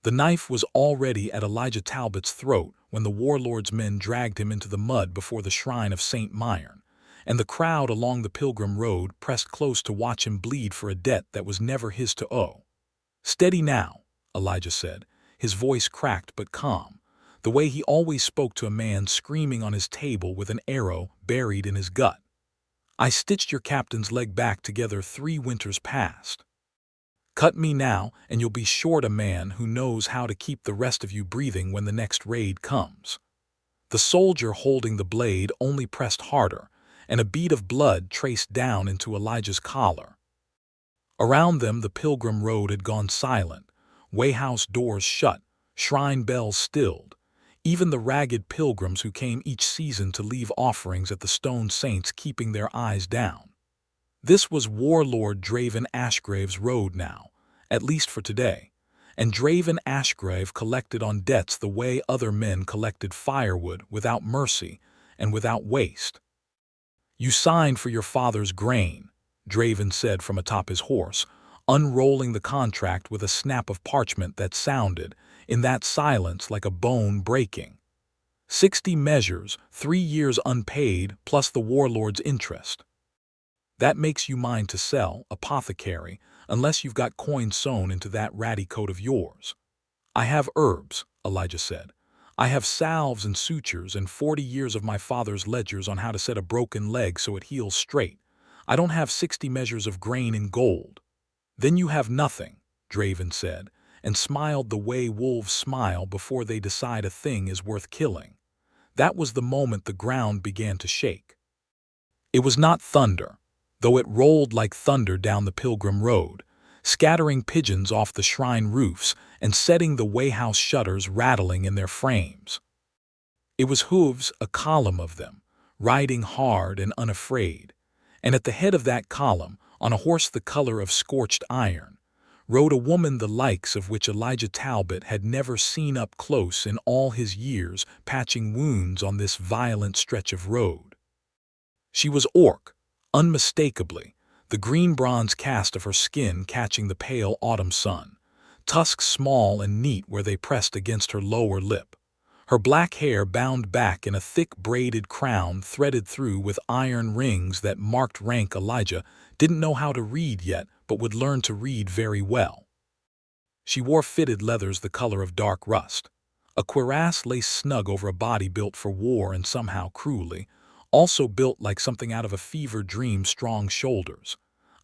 The knife was already at Elijah Talbot's throat when the Warlord's men dragged him into the mud before the shrine of St. Myrn, and the crowd along the pilgrim road pressed close to watch him bleed for a debt that was never his to owe. "Steady now," Elijah said, his voice cracked but calm, the way he always spoke to a man screaming on his table with an arrow buried in his gut. "I stitched your captain's leg back together 3 winters past. Cut me now, and you'll be short a man who knows how to keep the rest of you breathing when the next raid comes." The soldier holding the blade only pressed harder, and a bead of blood traced down into Elijah's collar. Around them the pilgrim road had gone silent, wayhouse doors shut, shrine bells stilled, even the ragged pilgrims who came each season to leave offerings at the stone saints keeping their eyes down. This was Warlord Draven Ashgrave's road now, at least for today, and Draven Ashgrave collected on debts the way other men collected firewood, without mercy and without waste. "You signed for your father's grain," Draven said from atop his horse, unrolling the contract with a snap of parchment that sounded, in that silence, like a bone breaking. 60 measures, 3 years unpaid, plus the Warlord's interest. "That makes you mine to sell, apothecary, unless you've got coin sewn into that ratty coat of yours." "I have herbs," Elijah said. "I have salves and sutures and 40 years of my father's ledgers on how to set a broken leg so it heals straight. I don't have 60 measures of grain in gold." "Then you have nothing," Draven said, and smiled the way wolves smile before they decide a thing is worth killing. That was the moment the ground began to shake. It was not thunder, though it rolled like thunder down the pilgrim road, scattering pigeons off the shrine roofs and setting the wayhouse shutters rattling in their frames. It was hooves, a column of them, riding hard and unafraid, and at the head of that column, on a horse the color of scorched iron, rode a woman the likes of which Elijah Talbot had never seen up close in all his years patching wounds on this violent stretch of road. She was Orc, unmistakably, the green-bronze cast of her skin catching the pale autumn sun, tusks small and neat where they pressed against her lower lip, her black hair bound back in a thick braided crown threaded through with iron rings that marked rank. Elijah didn't know how to read yet, but would learn to read very well. She wore fitted leathers the color of dark rust, a cuirass laced snug over a body built for war and somehow cruelly, also built like something out of a fever dream, strong shoulders,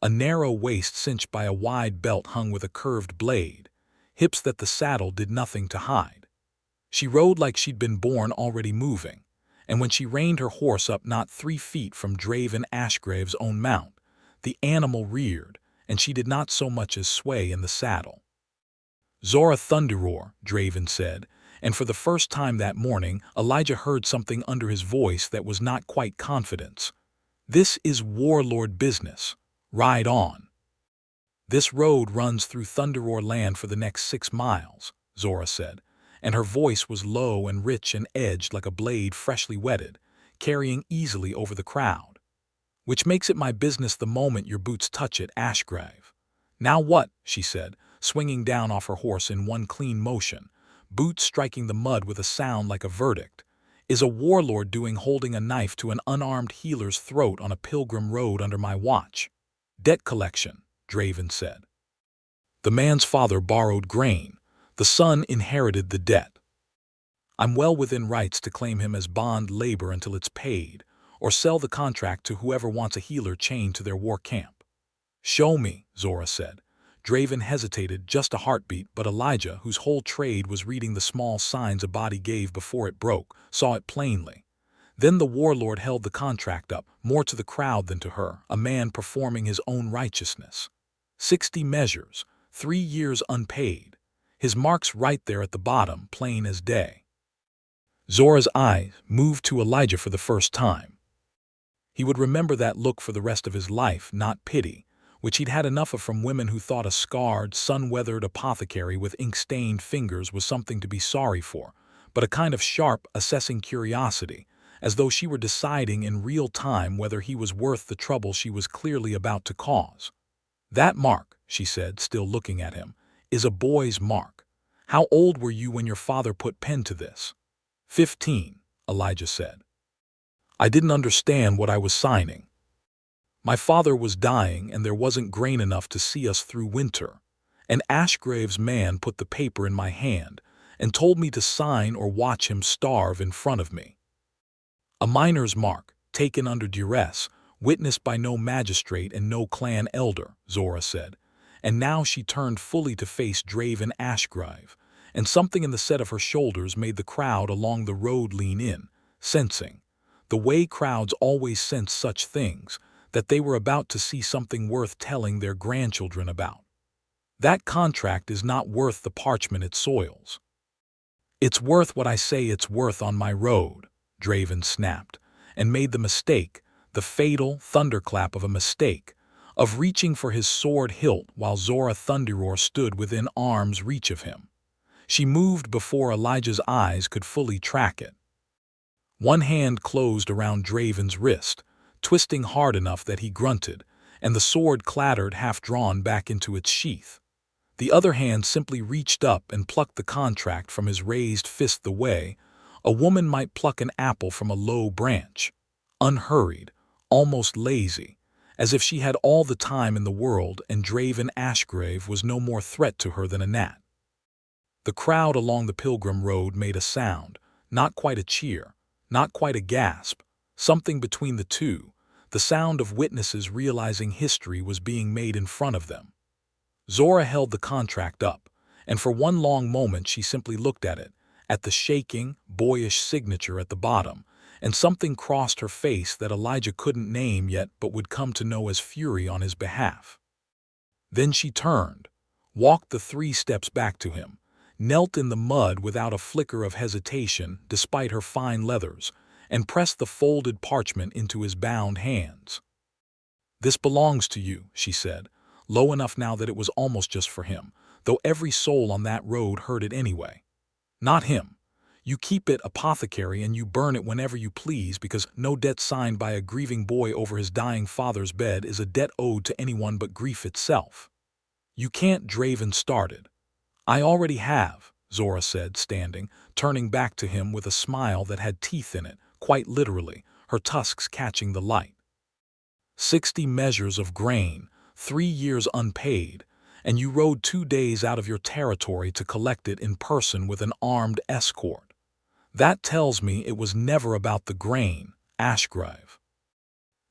a narrow waist cinched by a wide belt hung with a curved blade, hips that the saddle did nothing to hide. She rode like she'd been born already moving, and when she reined her horse up not 3 feet from Draven Ashgrave's own mount, the animal reared, and she did not so much as sway in the saddle. "Zora Thunderroar," Draven said, and for the first time that morning Elijah heard something under his voice that was not quite confidence. "This is Warlord business. Ride on." "This road runs through Thunderroar land for the next 6 miles, Zora said, and her voice was low and rich and edged like a blade freshly whetted, carrying easily over the crowd. "Which makes it my business the moment your boots touch it, Ashgrave." "Now what?" she said, swinging down off her horse in one clean motion, boots striking the mud with a sound like a verdict. "Is a warlord doing holding a knife to an unarmed healer's throat on a pilgrim road under my watch?" "Debt collection," Draven said. "The man's father borrowed grain. The son inherited the debt. I'm well within rights to claim him as bond labor until it's paid, or sell the contract to whoever wants a healer chained to their war camp." "Show me," Zora said. Draven hesitated just a heartbeat, but Elijah, whose whole trade was reading the small signs a body gave before it broke, saw it plainly. Then the warlord held the contract up, more to the crowd than to her, a man performing his own righteousness. 60 measures, 3 years unpaid. His marks right there at the bottom, plain as day. Zora's eyes moved to Elijah for the first time. He would remember that look for the rest of his life, not pity, which he'd had enough of from women who thought a scarred, sun-weathered apothecary with ink-stained fingers was something to be sorry for, but a kind of sharp, assessing curiosity, as though she were deciding in real time whether he was worth the trouble she was clearly about to cause. "That mark," she said, still looking at him, "is a boy's mark. How old were you when your father put pen to this? 15, Elijah said. I didn't understand what I was signing. My father was dying and there wasn't grain enough to see us through winter. An Ashgrave's man put the paper in my hand and told me to sign or watch him starve in front of me. A miner's mark, taken under duress, witnessed by no magistrate and no clan elder, Zora said, and now she turned fully to face Draven Ashgrave, and something in the set of her shoulders made the crowd along the road lean in, sensing, the way crowds always sense such things, that they were about to see something worth telling their grandchildren about. That contract is not worth the parchment it soils. It's worth what I say it's worth on my road, Draven snapped, and made the mistake, the fatal thunderclap of a mistake, of reaching for his sword hilt while Zora Thunderroar stood within arm's reach of him. She moved before Elijah's eyes could fully track it. One hand closed around Draven's wrist, twisting hard enough that he grunted, and the sword clattered half-drawn back into its sheath. The other hand simply reached up and plucked the contract from his raised fist the way a woman might pluck an apple from a low branch, unhurried, almost lazy, as if she had all the time in the world and Draven Ashgrave was no more threat to her than a gnat. The crowd along the pilgrim road made a sound, not quite a cheer, not quite a gasp, something between the two, the sound of witnesses realizing history was being made in front of them. Zora held the contract up, and for one long moment she simply looked at it, at the shaking, boyish signature at the bottom, and something crossed her face that Elijah couldn't name yet but would come to know as fury on his behalf. Then she turned, walked the 3 steps back to him, knelt in the mud without a flicker of hesitation despite her fine leathers, and pressed the folded parchment into his bound hands. "This belongs to you," she said, low enough now that it was almost just for him, though every soul on that road heard it anyway. "Not him. You keep it, apothecary, and you burn it whenever you please, because no debt signed by a grieving boy over his dying father's bed is a debt owed to anyone but grief itself." "You can't," Draven started. "I already have," Zora said, standing, turning back to him with a smile that had teeth in it, quite literally, her tusks catching the light. 60 measures of grain, 3 years unpaid, and you rode 2 days out of your territory to collect it in person with an armed escort. That tells me it was never about the grain, Ashgrave.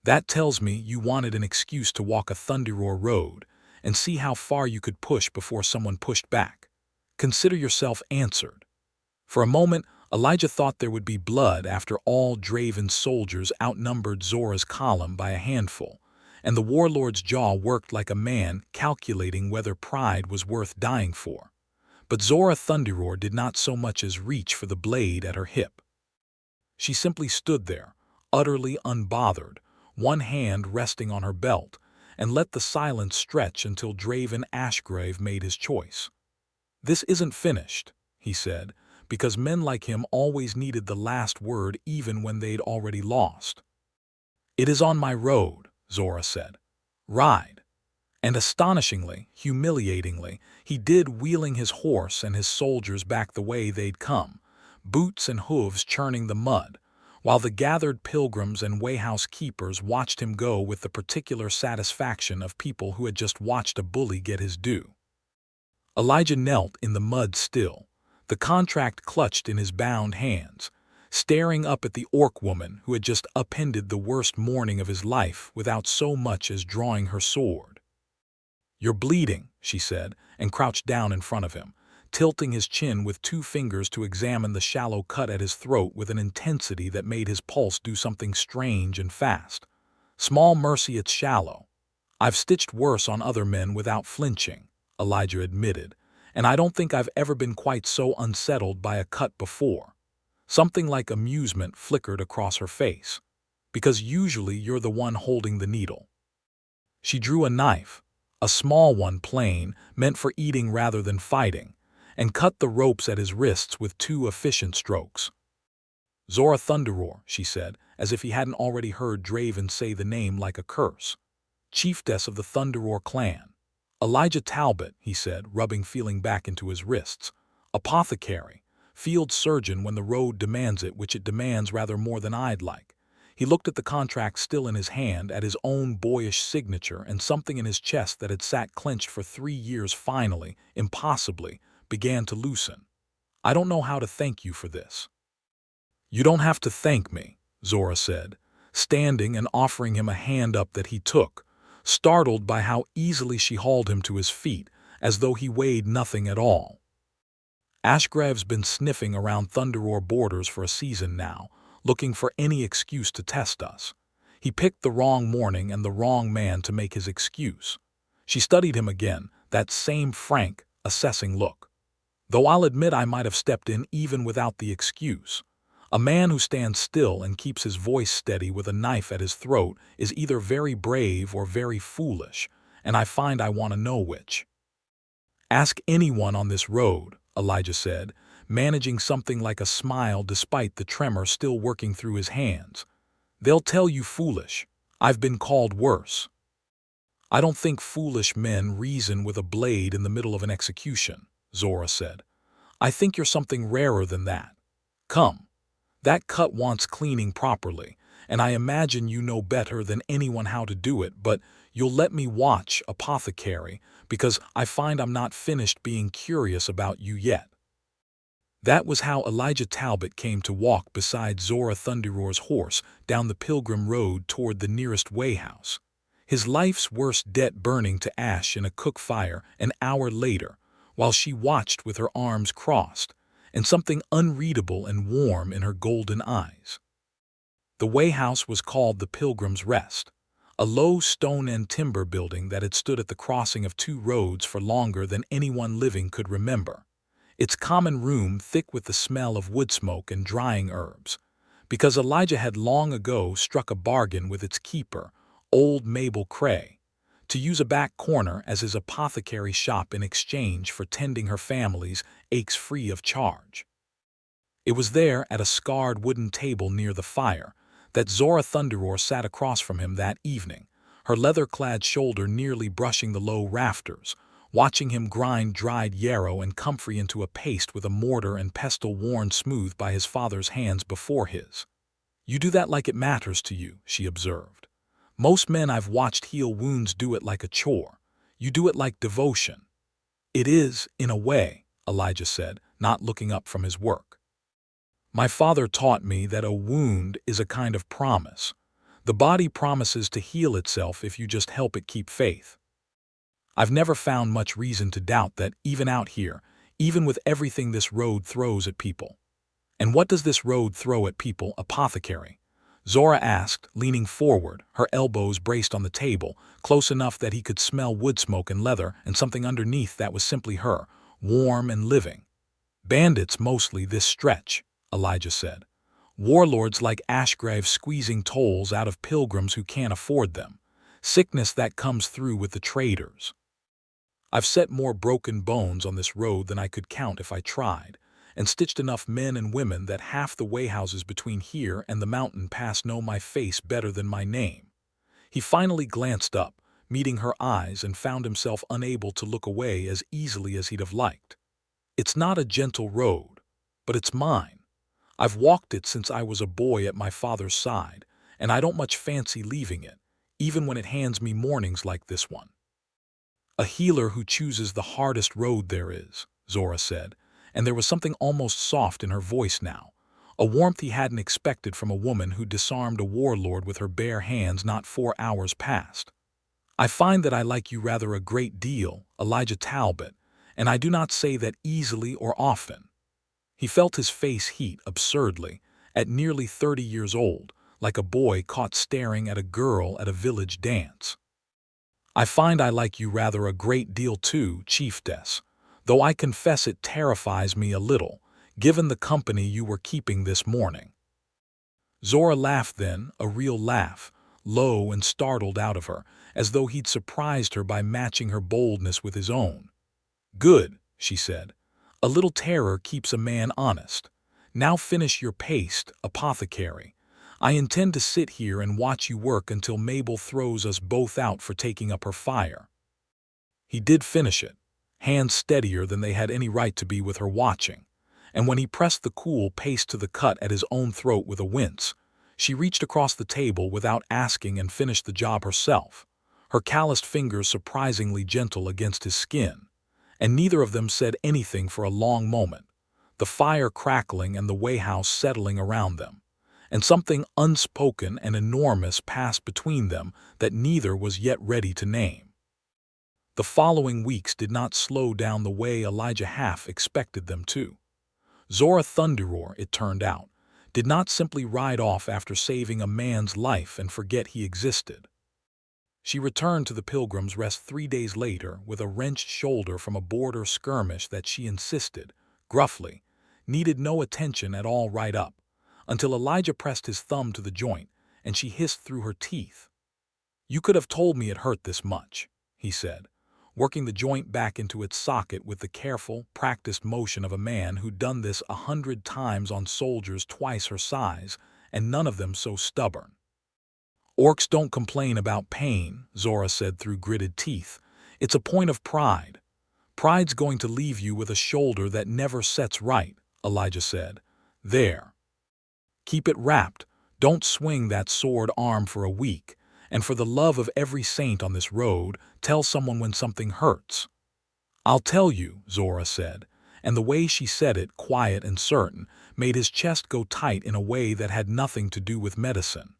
That tells me you wanted an excuse to walk a Thunderroar road and see how far you could push before someone pushed back. Consider yourself answered." For a moment, Elijah thought there would be blood after all Draven's soldiers outnumbered Zora's column by a handful, and the Warlord's jaw worked like a man calculating whether pride was worth dying for. But Zora Thunderroar did not so much as reach for the blade at her hip. She simply stood there, utterly unbothered, one hand resting on her belt, and let the silence stretch until Draven Ashgrave made his choice. "This isn't finished," he said, because men like him always needed the last word even when they'd already lost. "It is on my road," Zora said. "Ride." And astonishingly, humiliatingly, he did, wheeling his horse and his soldiers back the way they'd come, boots and hooves churning the mud, while the gathered pilgrims and wayhouse keepers watched him go with the particular satisfaction of people who had just watched a bully get his due. Elijah knelt in the mud still, the contract clutched in his bound hands, staring up at the orc woman who had just upended the worst morning of his life without so much as drawing her sword. "You're bleeding," she said, and crouched down in front of him, tilting his chin with 2 fingers to examine the shallow cut at his throat with an intensity that made his pulse do something strange and fast. "Small mercy it's shallow. I've stitched worse on other men without flinching," Elijah admitted, "and I don't think I've ever been quite so unsettled by a cut before." Something like amusement flickered across her face. "Because usually you're the one holding the needle." She drew a knife, a small one, plain, meant for eating rather than fighting, and cut the ropes at his wrists with 2 efficient strokes. "Zora Thunderroar," she said, as if he hadn't already heard Draven say the name like a curse. "Chieftess of the Thunderroar clan." "Elijah Talbot," he said, rubbing feeling back into his wrists. Apothecary. Field surgeon when the road demands it, which it demands rather more than I'd like. He looked at the contract still in his hand, at his own boyish signature, and something in his chest that had sat clenched for 3 years finally, impossibly, began to loosen. I don't know how to thank you for this. You don't have to thank me, Zora said, standing and offering him a hand up that he took, startled by how easily she hauled him to his feet, as though he weighed nothing at all. Ashgrave's been sniffing around Thunderroar borders for a season now, looking for any excuse to test us. He picked the wrong morning and the wrong man to make his excuse. She studied him again, that same frank, assessing look. Though I'll admit I might have stepped in even without the excuse. A man who stands still and keeps his voice steady with a knife at his throat is either very brave or very foolish, and I find I want to know which. Ask anyone on this road, Elijah said, managing something like a smile despite the tremor still working through his hands. They'll tell you foolish. I've been called worse. I don't think foolish men reason with a blade in the middle of an execution, Zora said. I think you're something rarer than that. Come. That cut wants cleaning properly, and I imagine you know better than anyone how to do it, but you'll let me watch, Apothecary, because I find I'm not finished being curious about you yet. That was how Elijah Talbot came to walk beside Zora Thunderroar's horse down the Pilgrim Road toward the nearest weighhouse. His life's worst debt burning to ash in a cook fire an hour later, while she watched with her arms crossed, and something unreadable and warm in her golden eyes. The weighhouse was called the Pilgrim's Rest, a low stone and timber building that had stood at the crossing of two roads for longer than anyone living could remember. Its common room thick with the smell of wood smoke and drying herbs, because Elijah had long ago struck a bargain with its keeper, old Mabel Cray, to use a back corner as his apothecary shop in exchange for tending her family's aches free of charge. It was there, at a scarred wooden table near the fire, that Zora Thunderroar sat across from him that evening, her leather-clad shoulder nearly brushing the low rafters, watching him grind dried yarrow and comfrey into a paste with a mortar and pestle worn smooth by his father's hands before his. You do that like it matters to you, she observed. Most men I've watched heal wounds do it like a chore. You do it like devotion. It is, in a way, Elijah said, not looking up from his work. My father taught me that a wound is a kind of promise. The body promises to heal itself if you just help it keep faith. I've never found much reason to doubt that, even out here, even with everything this road throws at people. And what does this road throw at people, Apothecary? Zora asked, leaning forward, her elbows braced on the table, close enough that he could smell wood smoke and leather and something underneath that was simply her, warm and living. Bandits mostly this stretch, Elijah said. Warlords like Ashgrave squeezing tolls out of pilgrims who can't afford them. Sickness that comes through with the traders. I've set more broken bones on this road than I could count if I tried, and stitched enough men and women that half the weighhouses between here and the mountain pass know my face better than my name. He finally glanced up, meeting her eyes, and found himself unable to look away as easily as he'd have liked. It's not a gentle road, but it's mine. I've walked it since I was a boy at my father's side, and I don't much fancy leaving it, even when it hands me mornings like this one. A healer who chooses the hardest road there is, Zora said, and there was something almost soft in her voice now, a warmth he hadn't expected from a woman who disarmed a warlord with her bare hands not 4 hours past. I find that I like you rather a great deal, Elijah Talbot, and I do not say that easily or often. He felt his face heat absurdly, at nearly 30 years old, like a boy caught staring at a girl at a village dance. I find I like you rather a great deal too, Chieftess, though I confess it terrifies me a little, given the company you were keeping this morning. Zora laughed then, a real laugh, low and startled out of her, as though he'd surprised her by matching her boldness with his own. Good, she said. A little terror keeps a man honest. Now finish your paste, Apothecary. I intend to sit here and watch you work until Mabel throws us both out for taking up her fire. He did finish it, hands steadier than they had any right to be with her watching. And when he pressed the cool paste to the cut at his own throat with a wince, she reached across the table without asking and finished the job herself, her calloused fingers surprisingly gentle against his skin. And neither of them said anything for a long moment, the fire crackling and the wayhouse settling around them. And something unspoken and enormous passed between them that neither was yet ready to name. The following weeks did not slow down the way Elijah half expected them to. Zora Thunderroar, it turned out, did not simply ride off after saving a man's life and forget he existed. She returned to the Pilgrim's Rest 3 days later with a wrenched shoulder from a border skirmish that she insisted, gruffly, needed no attention at all right up, until Elijah pressed his thumb to the joint and she hissed through her teeth. "You could have told me it hurt this much," he said, working the joint back into its socket with the careful, practiced motion of a man who'd done this 100 times on soldiers twice her size, and none of them so stubborn. "Orcs don't complain about pain," Zora said through gritted teeth. "It's a point of pride. Pride's going to leave you with a shoulder that never sets right," Elijah said. "There. Keep it wrapped. Don't swing that sword arm for a week. And for the love of every saint on this road, tell someone when something hurts." "I'll tell you," Zora said, and the way she said it, quiet and certain, made his chest go tight in a way that had nothing to do with medicine.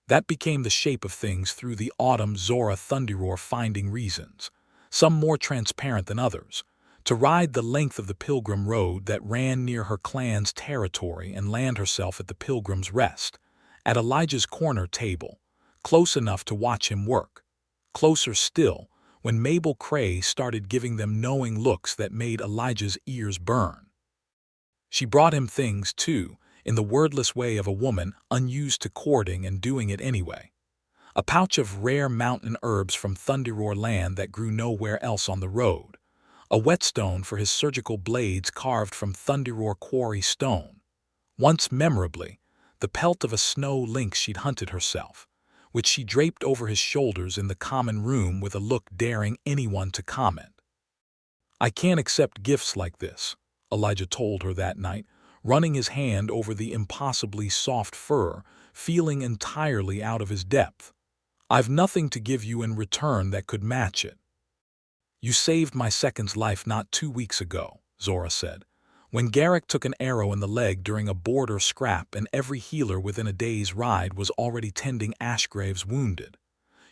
That became the shape of things through the autumn, Zora Thunderroar finding reasons, some more transparent than others, to ride the length of the Pilgrim Road that ran near her clan's territory and land herself at the Pilgrim's Rest, at Elijah's corner table, close enough to watch him work, closer still when Mabel Cray started giving them knowing looks that made Elijah's ears burn. She brought him things, too, in the wordless way of a woman unused to courting and doing it anyway. A pouch of rare mountain herbs from Thunderroar land that grew nowhere else on the road, a whetstone for his surgical blades carved from Thunderroar quarry stone, once memorably, the pelt of a snow lynx she'd hunted herself, which she draped over his shoulders in the common room with a look daring anyone to comment. "I can't accept gifts like this," Elijah told her that night, running his hand over the impossibly soft fur, feeling entirely out of his depth. "I've nothing to give you in return that could match it." "You saved my second's life not 2 weeks ago," Zora said, "when Garrick took an arrow in the leg during a border scrap and every healer within a day's ride was already tending Ashgrave's wounded.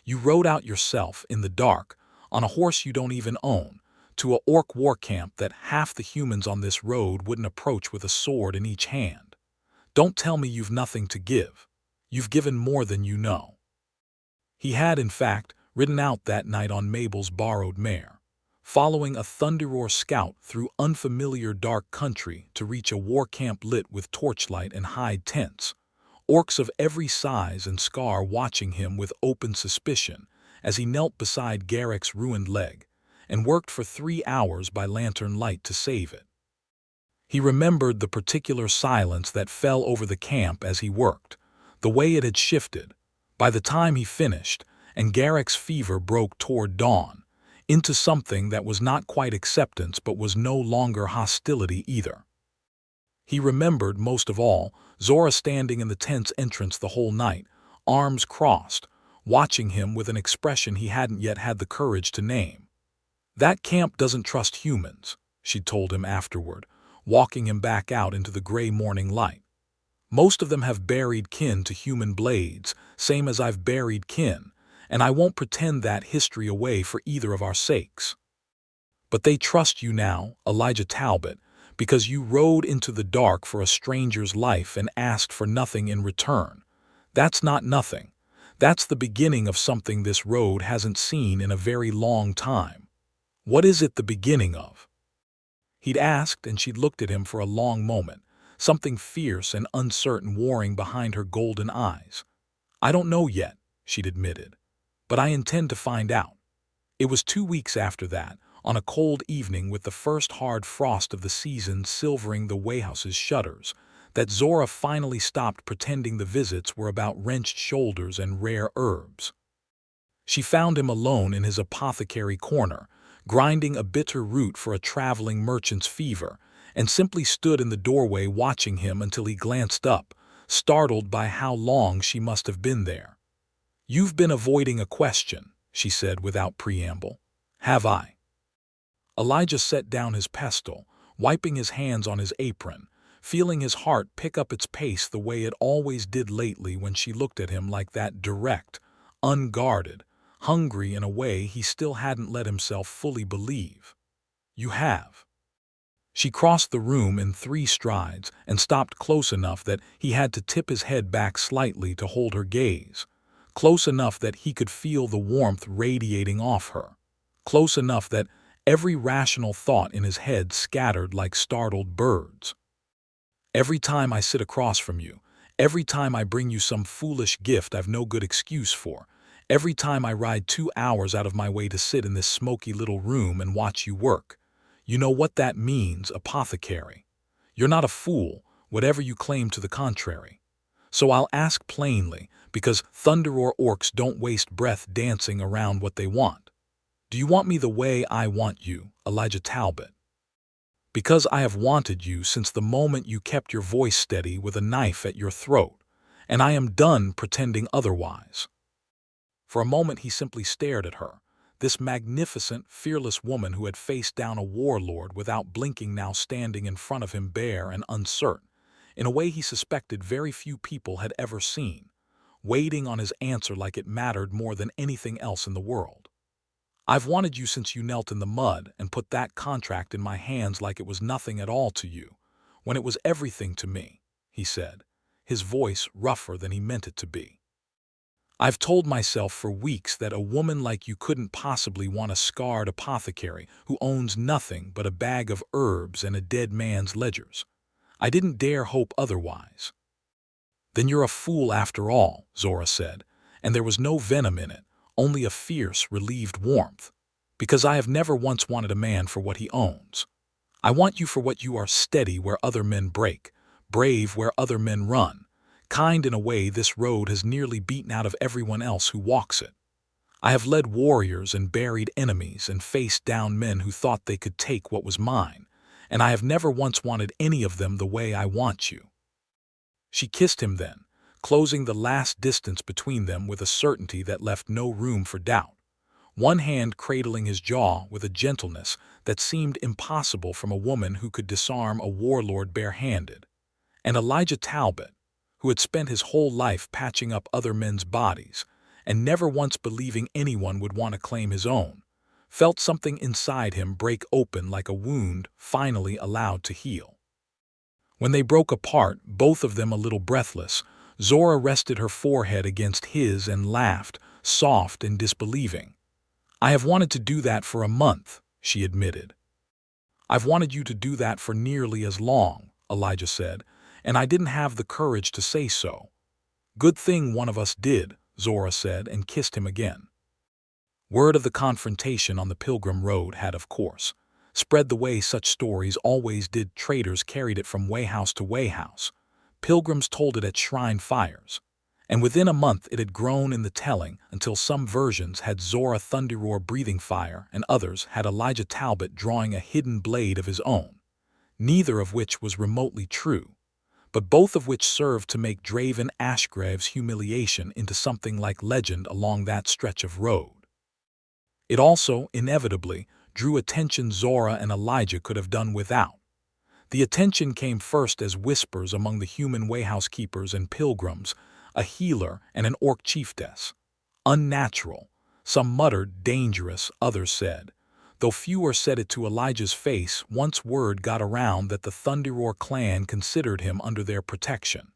You rode out yourself, in the dark, on a horse you don't even own, to a orc war camp that half the humans on this road wouldn't approach with a sword in each hand. Don't tell me you've nothing to give. You've given more than you know." He had, in fact, ridden out that night on Mabel's borrowed mare, following a Thunderroar scout through unfamiliar dark country to reach a war camp lit with torchlight and hide tents, orcs of every size and scar watching him with open suspicion as he knelt beside Garrick's ruined leg and worked for 3 hours by lantern light to save it. He remembered the particular silence that fell over the camp as he worked, the way it had shifted, by the time he finished, and Garrick's fever broke toward dawn, into something that was not quite acceptance but was no longer hostility either. He remembered, most of all, Zora standing in the tent's entrance the whole night, arms crossed, watching him with an expression he hadn't yet had the courage to name. "That camp doesn't trust humans," she told him afterward, walking him back out into the gray morning light. "Most of them have buried kin to human blades, same as I've buried kin, and I won't pretend that history away for either of our sakes. But they trust you now, Elijah Talbot, because you rode into the dark for a stranger's life and asked for nothing in return. That's not nothing. That's the beginning of something this road hasn't seen in a very long time. What is it the beginning of?" He'd asked, and she'd looked at him for a long moment, something fierce and uncertain warring behind her golden eyes. "I don't know yet," she'd admitted, "but I intend to find out." It was 2 weeks after that, on a cold evening with the first hard frost of the season silvering the Wayhouse's shutters, that Zora finally stopped pretending the visits were about wrenched shoulders and rare herbs. She found him alone in his apothecary corner, grinding a bitter root for a traveling merchant's fever, and simply stood in the doorway watching him until he glanced up, startled by how long she must have been there. "You've been avoiding a question," she said without preamble. "Have I?" Elijah set down his pestle, wiping his hands on his apron, feeling his heart pick up its pace the way it always did lately when she looked at him like that, direct, unguarded, hungry in a way he still hadn't let himself fully believe. "You have." She crossed the room in 3 strides and stopped close enough that he had to tip his head back slightly to hold her gaze, close enough that he could feel the warmth radiating off her, close enough that every rational thought in his head scattered like startled birds. "Every time I sit across from you, every time I bring you some foolish gift I've no good excuse for, every time I ride 2 hours out of my way to sit in this smoky little room and watch you work, you know what that means, apothecary. You're not a fool, whatever you claim to the contrary. So I'll ask plainly, because thunder or orcs don't waste breath dancing around what they want. Do you want me the way I want you, Elijah Talbot? Because I have wanted you since the moment you kept your voice steady with a knife at your throat, and I am done pretending otherwise." For a moment he simply stared at her, this magnificent, fearless woman who had faced down a warlord without blinking, now standing in front of him bare and uncertain, in a way he suspected very few people had ever seen, waiting on his answer like it mattered more than anything else in the world. "I've wanted you since you knelt in the mud and put that contract in my hands like it was nothing at all to you, when it was everything to me," he said, his voice rougher than he meant it to be. "I've told myself for weeks that a woman like you couldn't possibly want a scarred apothecary who owns nothing but a bag of herbs and a dead man's ledgers. I didn't dare hope otherwise." "Then you're a fool after all," Zora said, and there was no venom in it, only a fierce, relieved warmth. "Because I have never once wanted a man for what he owns. I want you for what you are: steady where other men break, brave where other men run, kind in a way this road has nearly beaten out of everyone else who walks it. I have led warriors and buried enemies and faced down men who thought they could take what was mine, and I have never once wanted any of them the way I want you." She kissed him then, closing the last distance between them with a certainty that left no room for doubt, one hand cradling his jaw with a gentleness that seemed impossible from a woman who could disarm a warlord barehanded. And Elijah Talbot, who had spent his whole life patching up other men's bodies and never once believing anyone would want to claim his own, felt something inside him break open like a wound finally allowed to heal. When they broke apart, both of them a little breathless, Zora rested her forehead against his and laughed, soft and disbelieving. "I have wanted to do that for a month," she admitted. "I've wanted you to do that for nearly as long," Elijah said, "and I didn't have the courage to say so." "Good thing one of us did," Zora said, and kissed him again. Word of the confrontation on the Pilgrim Road had, of course, spread the way such stories always did. Traders carried it from wayhouse to wayhouse. Pilgrims told it at shrine fires. And within a month it had grown in the telling until some versions had Zora Thunderroar breathing fire and others had Elijah Talbot drawing a hidden blade of his own, neither of which was remotely true, but both of which served to make Draven Ashgrave's humiliation into something like legend along that stretch of road. It also, inevitably, drew attention Zora and Elijah could have done without. The attention came first as whispers among the human wayhouse keepers and pilgrims, a healer and an Orc Chieftess. Unnatural, some muttered dangerous, others said, though fewer said it to Elijah's face once word got around that the Thunderroar clan considered him under their protection.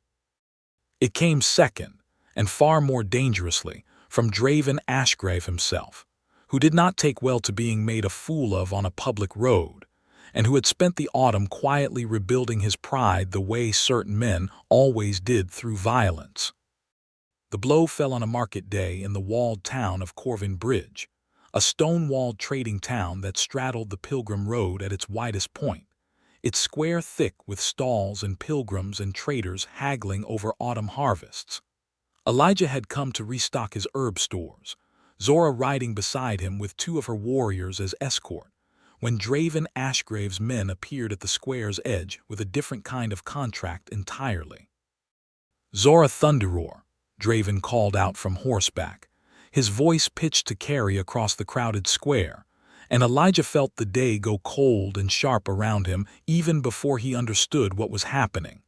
It came second, and far more dangerously, from Draven Ashgrave himself, who did not take well to being made a fool of on a public road, and who had spent the autumn quietly rebuilding his pride the way certain men always did through violence. The blow fell on a market day in the walled town of Corvin Bridge, a stone-walled trading town that straddled the Pilgrim Road at its widest point, its square thick with stalls and pilgrims and traders haggling over autumn harvests. Elijah had come to restock his herb stores. Zora riding beside him with two of her warriors as escort, when Draven Ashgrave's men appeared at the square's edge with a different kind of contract entirely. "Zora Thunderroar," Draven called out from horseback, his voice pitched to carry across the crowded square, and Elijah felt the day go cold and sharp around him even before he understood what was happening.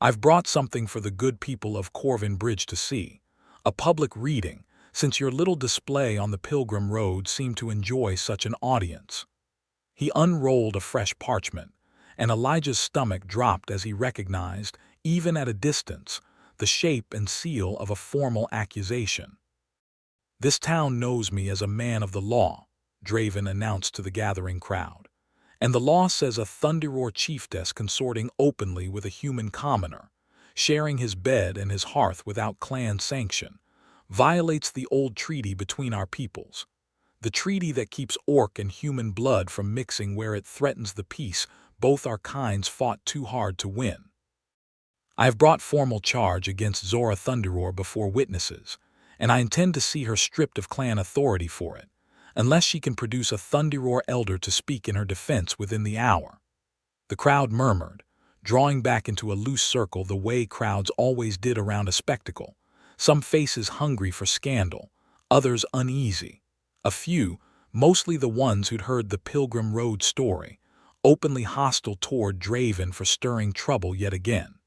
"I've brought something for the good people of Corvin Bridge to see, a public reading, since your little display on the Pilgrim Road seemed to enjoy such an audience." He unrolled a fresh parchment, and Elijah's stomach dropped as he recognized, even at a distance, the shape and seal of a formal accusation. "This town knows me as a man of the law," Draven announced to the gathering crowd, "and the law says a Orc Chieftess consorting openly with a human commoner, sharing his bed and his hearth without clan sanction, violates the old treaty between our peoples, the treaty that keeps orc and human blood from mixing where it threatens the peace both our kinds fought too hard to win. I have brought formal charge against Zora Thunderroar before witnesses, and I intend to see her stripped of clan authority for it, unless she can produce a Thunderroar elder to speak in her defense within the hour." The crowd murmured, drawing back into a loose circle the way crowds always did around a spectacle, some faces hungry for scandal, others uneasy. A few, mostly the ones who'd heard the Pilgrim Road story, openly hostile toward Draven for stirring trouble yet again.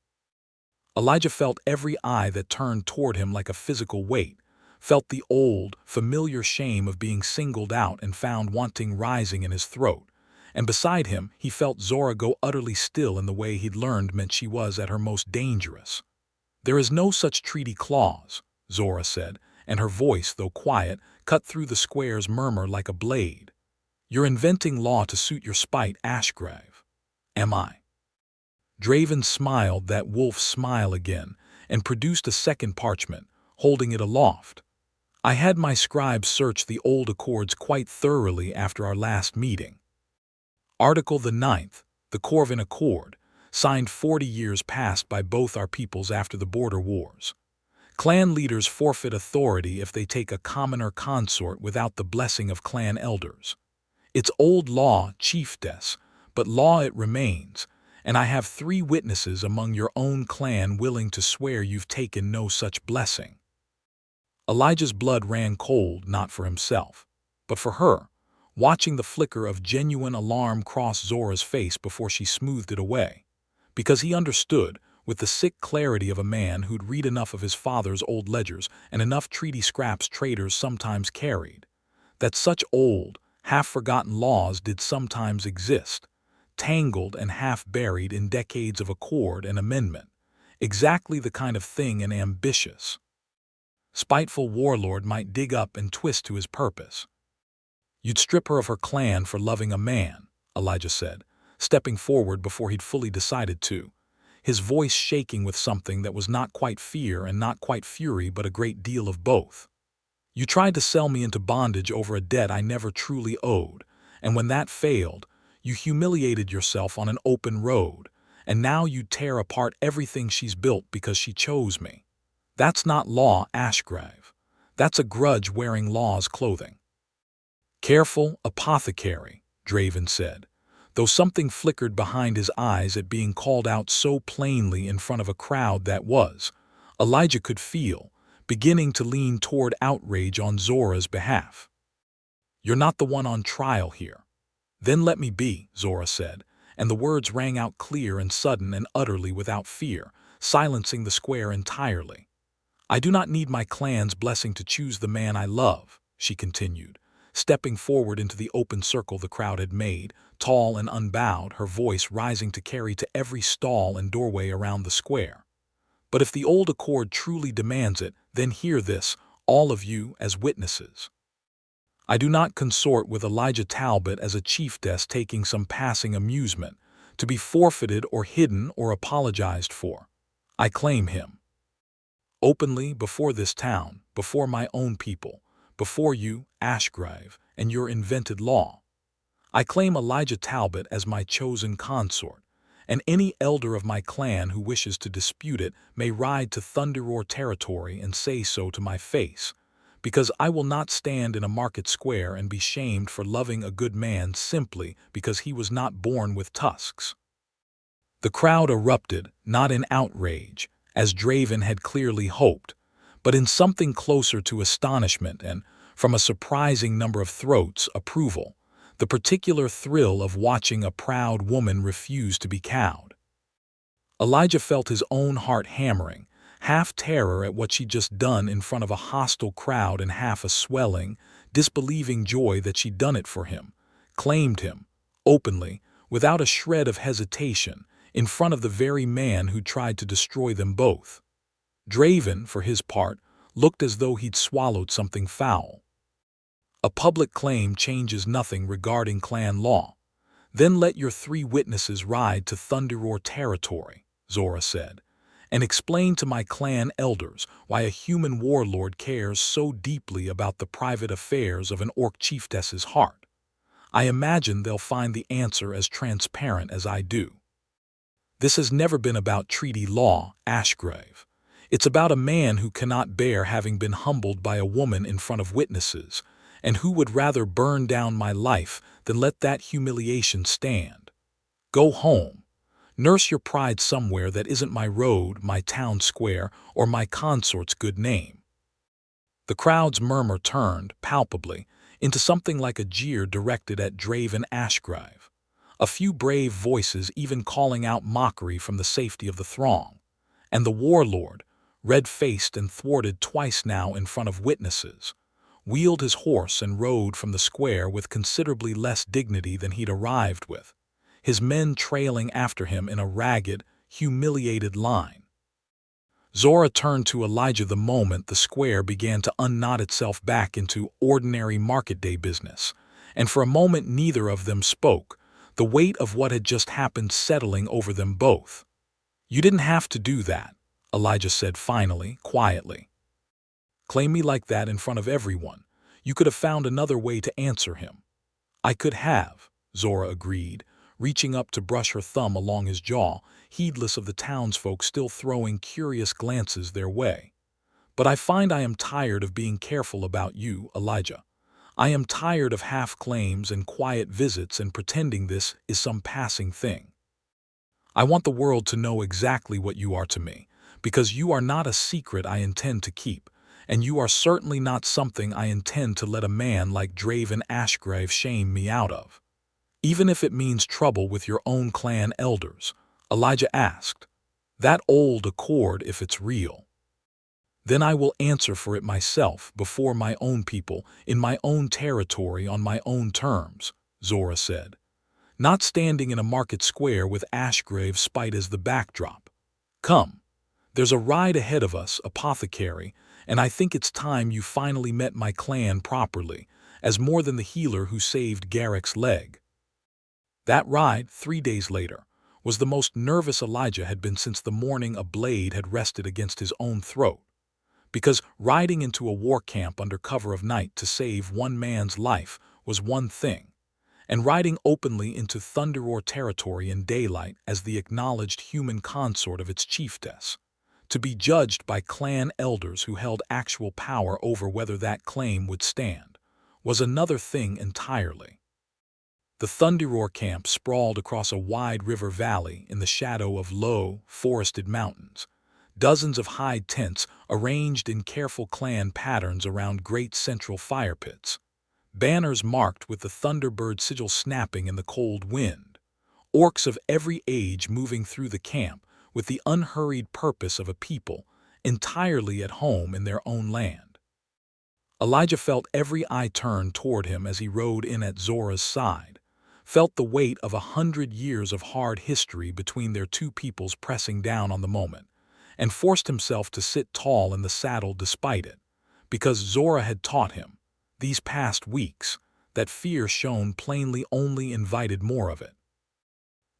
Elijah felt every eye that turned toward him like a physical weight, felt the old, familiar shame of being singled out and found wanting rising in his throat, and beside him he felt Zora go utterly still in the way he'd learned meant she was at her most dangerous. "There is no such treaty clause," Zora said, and her voice, though quiet, cut through the square's murmur like a blade. "You're inventing law to suit your spite, Ashgrave." "Am I?" Draven smiled that wolf smile again and produced a second parchment, holding it aloft. "I had my scribes search the old accords quite thoroughly after our last meeting. Article the 9th, the Corvin Accord, signed 40 years past by both our peoples after the border wars. Clan leaders forfeit authority if they take a commoner consort without the blessing of clan elders. It's old law, Chieftess, but law it remains, and I have 3 witnesses among your own clan willing to swear you've taken no such blessing." Elijah's blood ran cold not for himself, but for her, watching the flicker of genuine alarm cross Zora's face before she smoothed it away, because he understood, with the sick clarity of a man who'd read enough of his father's old ledgers and enough treaty scraps traders sometimes carried, that such old, half-forgotten laws did sometimes exist, tangled and half-buried in decades of accord and amendment, exactly the kind of thing an ambitious, spiteful warlord might dig up and twist to his purpose. "You'd strip her of her clan for loving a man," Elijah said, stepping forward before he'd fully decided to, his voice shaking with something that was not quite fear and not quite fury but a great deal of both. "You tried to sell me into bondage over a debt I never truly owed, and when that failed, you humiliated yourself on an open road, and now you tear apart everything she's built because she chose me. That's not law, Ashgrave. That's a grudge wearing law's clothing." "Careful, apothecary," Draven said, though something flickered behind his eyes at being called out so plainly in front of a crowd that was, Elijah could feel, beginning to lean toward outrage on Zora's behalf. "You're not the one on trial here." "Then let me be," Zora said, and the words rang out clear and sudden and utterly without fear, silencing the square entirely. "I do not need my clan's blessing to choose the man I love," she continued, stepping forward into the open circle the crowd had made, tall and unbowed, her voice rising to carry to every stall and doorway around the square. "But if the old accord truly demands it, then hear this, all of you, as witnesses. I do not consort with Elijah Talbot as a chieftess taking some passing amusement, to be forfeited or hidden or apologized for. I claim him. Openly before this town, before my own people, before you, Ashgrave, and your invented law. I claim Elijah Talbot as my chosen consort, and any elder of my clan who wishes to dispute it may ride to Thunderroar territory and say so to my face, because I will not stand in a market square and be shamed for loving a good man simply because he was not born with tusks." The crowd erupted, not in outrage, as Draven had clearly hoped, but in something closer to astonishment and, from a surprising number of throats, approval, the particular thrill of watching a proud woman refuse to be cowed. Elijah felt his own heart hammering, half terror at what she'd just done in front of a hostile crowd and half a swelling, disbelieving joy that she'd done it for him, claimed him, openly, without a shred of hesitation, in front of the very man who tried to destroy them both. Draven, for his part, looked as though he'd swallowed something foul. "A public claim changes nothing regarding clan law. Then let your 3 witnesses ride to Thunderroar territory," Zora said, "and explain to my clan elders why a human warlord cares so deeply about the private affairs of an Orc Chieftess's heart. I imagine they'll find the answer as transparent as I do. This has never been about treaty law, Ashgrave. It's about a man who cannot bear having been humbled by a woman in front of witnesses, and who would rather burn down my life than let that humiliation stand. Go home. Nurse your pride somewhere that isn't my road, my town square, or my consort's good name." The crowd's murmur turned, palpably, into something like a jeer directed at Draven Ashgrave, a few brave voices even calling out mockery from the safety of the throng, and the warlord, red-faced and thwarted twice now in front of witnesses, wheeled his horse and rode from the square with considerably less dignity than he'd arrived with, his men trailing after him in a ragged, humiliated line. Zora turned to Elijah the moment the square began to unknot itself back into ordinary market day business, and for a moment neither of them spoke, the weight of what had just happened settling over them both. "You didn't have to do that," Elijah said finally, quietly. "Claim me like that in front of everyone. You could have found another way to answer him." "I could have," Zora agreed, reaching up to brush her thumb along his jaw, heedless of the townsfolk still throwing curious glances their way. "But I find I am tired of being careful about you, Elijah. I am tired of half-claims and quiet visits and pretending this is some passing thing. I want the world to know exactly what you are to me, because you are not a secret I intend to keep, and you are certainly not something I intend to let a man like Draven Ashgrave shame me out of. Even if it means trouble with your own clan elders," Elijah asked. "That old accord if it's real. Then I will answer for it myself before my own people, in my own territory on my own terms," Zora said, "not standing in a market square with Ashgrave's spite as the backdrop. Come. There's a ride ahead of us, apothecary, and I think it's time you finally met my clan properly, as more than the healer who saved Garrick's leg." That ride, 3 days later, was the most nervous Elijah had been since the morning a blade had rested against his own throat. Because riding into a war camp under cover of night to save one man's life was one thing, and riding openly into Thunderroar territory in daylight as the acknowledged human consort of its chieftess, to be judged by clan elders who held actual power over whether that claim would stand, was another thing entirely. The Thunderroar camp sprawled across a wide river valley in the shadow of low, forested mountains, dozens of hide tents arranged in careful clan patterns around great central fire pits, banners marked with the Thunderbird sigil snapping in the cold wind, orcs of every age moving through the camp with the unhurried purpose of a people entirely at home in their own land. Elijah felt every eye turn toward him as he rode in at Zora's side, felt the weight of 100 years of hard history between their two peoples pressing down on the moment, and forced himself to sit tall in the saddle despite it, because Zora had taught him, these past weeks, that fear shown plainly only invited more of it.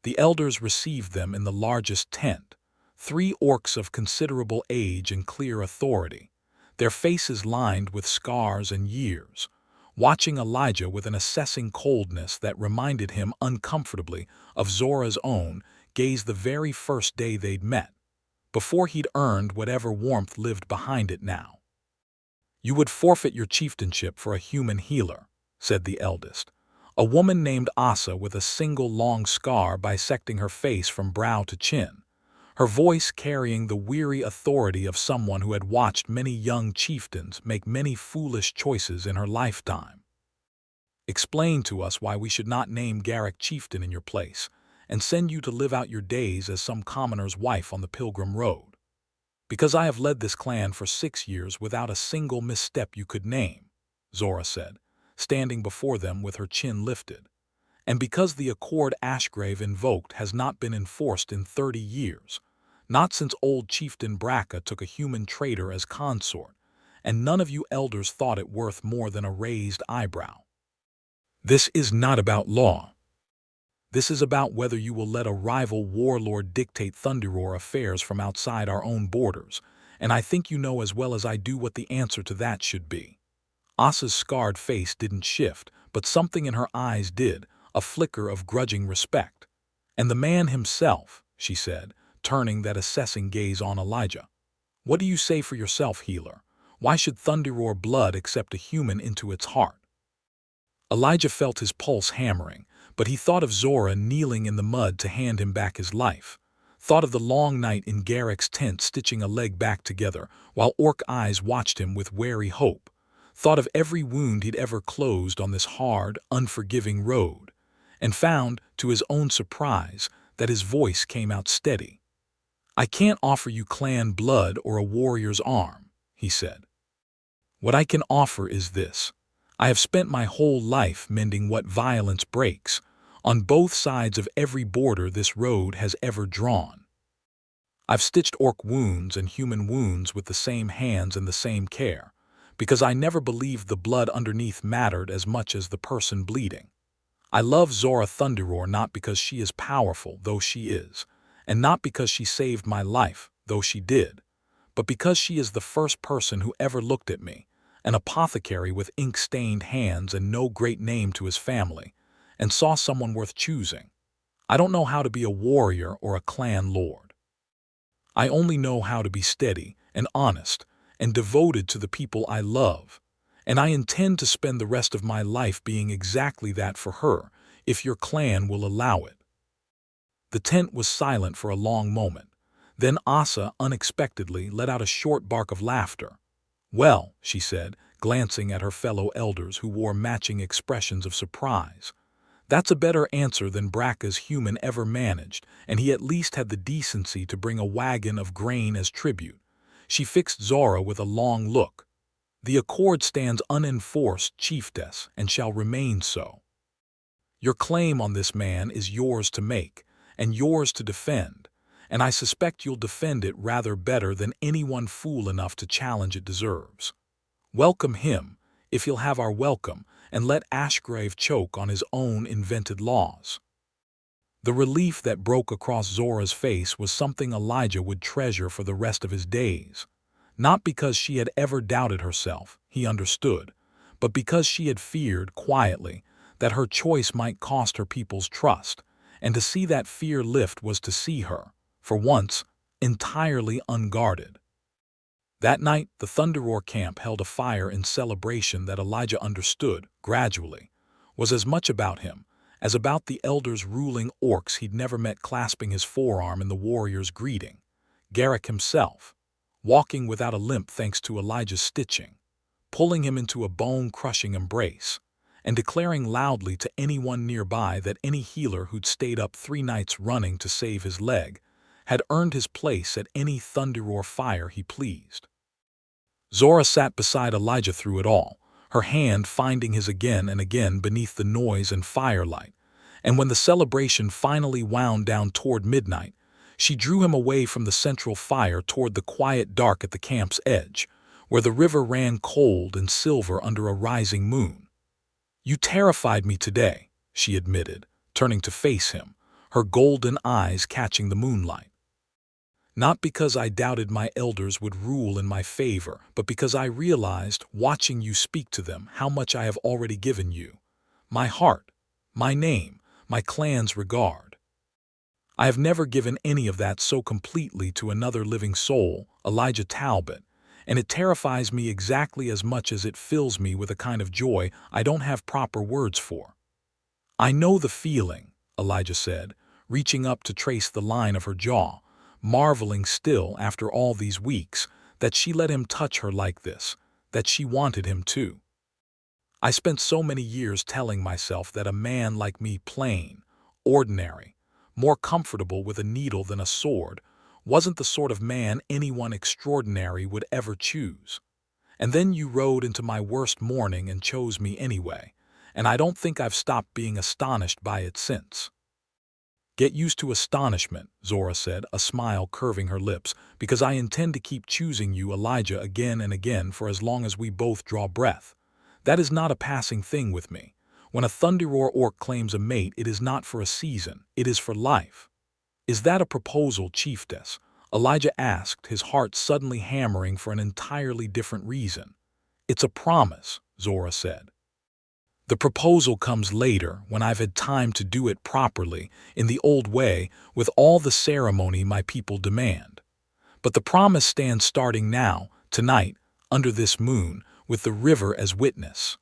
The elders received them in the largest tent, 3 orcs of considerable age and clear authority, their faces lined with scars and years, watching Elijah with an assessing coldness that reminded him uncomfortably of Zora's own gaze the very first day they'd met, before he'd earned whatever warmth lived behind it now. "You would forfeit your chieftainship for a human healer," said the eldest, a woman named Asa with a single long scar bisecting her face from brow to chin, her voice carrying the weary authority of someone who had watched many young chieftains make many foolish choices in her lifetime. "Explain to us why we should not name Garrick chieftain in your place, and send you to live out your days as some commoner's wife on the Pilgrim Road." "Because I have led this clan for 6 years without a single misstep you could name," Zora said, standing before them with her chin lifted. "And because the accord Ashgrave invoked has not been enforced in 30 years, not since old chieftain Bracca took a human traitor as consort, and none of you elders thought it worth more than a raised eyebrow. This is not about law. This is about whether you will let a rival warlord dictate Thunderroar affairs from outside our own borders, and I think you know as well as I do what the answer to that should be." Asa's scarred face didn't shift, but something in her eyes did, a flicker of grudging respect. "And the man himself," she said, turning that assessing gaze on Elijah. "What do you say for yourself, healer? Why should Thunderroar blood accept a human into its heart?" Elijah felt his pulse hammering, but he thought of Zora kneeling in the mud to hand him back his life, thought of the long night in Garrick's tent stitching a leg back together while Orc eyes watched him with wary hope, thought of every wound he'd ever closed on this hard, unforgiving road, and found, to his own surprise, that his voice came out steady. "I can't offer you clan blood or a warrior's arm," he said. "What I can offer is this. I have spent my whole life mending what violence breaks, on both sides of every border this road has ever drawn. I've stitched orc wounds and human wounds with the same hands and the same care, because I never believed the blood underneath mattered as much as the person bleeding. I love Zora Thunderroar not because she is powerful, though she is, and not because she saved my life, though she did, but because she is the first person who ever looked at me, an apothecary with ink-stained hands and no great name to his family, and saw someone worth choosing. I don't know how to be a warrior or a clan lord. I only know how to be steady and honest and devoted to the people I love, and I intend to spend the rest of my life being exactly that for her, if your clan will allow it." The tent was silent for a long moment. Then Asa unexpectedly let out a short bark of laughter. "Well," she said, glancing at her fellow elders who wore matching expressions of surprise, "that's a better answer than Bracca's human ever managed, and he at least had the decency to bring a wagon of grain as tribute." She fixed Zora with a long look. "The accord stands unenforced, Chieftess, and shall remain so. Your claim on this man is yours to make, and yours to defend, and I suspect you'll defend it rather better than anyone fool enough to challenge it deserves. Welcome him, if he'll have our welcome, and let Ashgrave choke on his own invented laws." The relief that broke across Zora's face was something Elijah would treasure for the rest of his days. Not because she had ever doubted herself, he understood, but because she had feared, quietly, that her choice might cost her people's trust, and to see that fear lift was to see her, for once, entirely unguarded. That night, the Thunderroar camp held a fire in celebration that Elijah understood, gradually, was as much about him as about the elders ruling orcs he'd never met clasping his forearm in the warrior's greeting, Garrick himself, walking without a limp thanks to Elijah's stitching, pulling him into a bone-crushing embrace, and declaring loudly to anyone nearby that any healer who'd stayed up 3 nights running to save his leg had earned his place at any Thunderroar fire he pleased. Zora sat beside Elijah through it all, her hand finding his again and again beneath the noise and firelight, and when the celebration finally wound down toward midnight, she drew him away from the central fire toward the quiet dark at the camp's edge, where the river ran cold and silver under a rising moon. "You terrified me today," she admitted, turning to face him, her golden eyes catching the moonlight. "Not because I doubted my elders would rule in my favor, but because I realized, watching you speak to them, how much I have already given you. My heart, my name, my clan's regard. I have never given any of that so completely to another living soul, Elijah Talbot, and it terrifies me exactly as much as it fills me with a kind of joy I don't have proper words for." "I know the feeling," Elijah said, reaching up to trace the line of her jaw, marveling still after all these weeks that she let him touch her like this, that she wanted him to. "I spent so many years telling myself that a man like me, plain, ordinary, more comfortable with a needle than a sword, wasn't the sort of man anyone extraordinary would ever choose. And then you rode into my worst morning and chose me anyway, and I don't think I've stopped being astonished by it since." "Get used to astonishment," Zora said, a smile curving her lips, "because I intend to keep choosing you, Elijah, again and again for as long as we both draw breath. That is not a passing thing with me. When a Thunderroar orc claims a mate, it is not for a season, it is for life." "Is that a proposal, Chieftess?" Elijah asked, his heart suddenly hammering for an entirely different reason. "It's a promise," Zora said. "The proposal comes later, when I've had time to do it properly, in the old way, with all the ceremony my people demand. But the promise stands starting now, tonight, under this moon, with the river as witness."